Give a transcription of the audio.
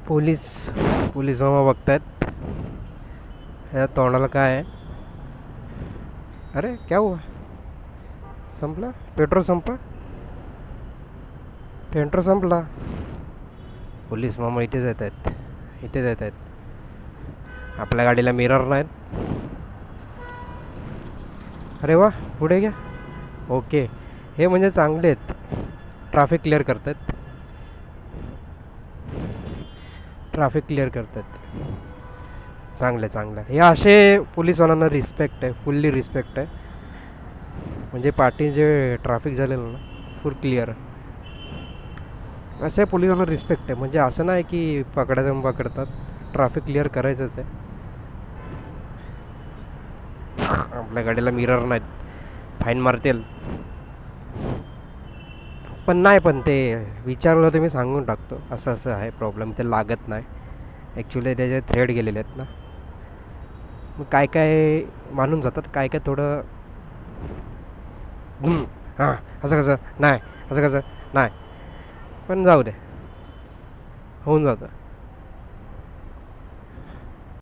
Police police मामा बघतायत ह्या तोंडाला काय आहे. अरे क्या हुआ? संपला पेट्रोल संपला. पोलीस मामा इथेच येत आहेत. आपल्या गाडीला मिरर नाहीत. अरे वा, पुढे घ्या. ओके, हे म्हणजे चांगले आहेत. ट्रॅफिक क्लिअर करतात. चांगलं हे असे पोलीसवाल्यांना रिस्पेक्ट आहे, फुल्ली रिस्पेक्ट आहे. म्हणजे पाठी जे ट्रॅफिक झालेलं ना फुल क्लिअर. असे पोलिसांना रिस्पेक्ट आहे. म्हणजे असं नाही की पकडतात. ट्रॅफिक क्लिअर करायचंच आहे. आपल्या गाडीला मिरर नाहीत, फाईन मारतील. पण ते विचारलं तर मी सांगून टाकतो असं आहे प्रॉब्लेम. ते लागत नाही ॲक्च्युली, त्याचे थ्रेड गेलेले आहेत ना. मग काय मानून जातात, काय थोडं हां असं कसं नाही. पण जाऊ दे, होऊन जातं.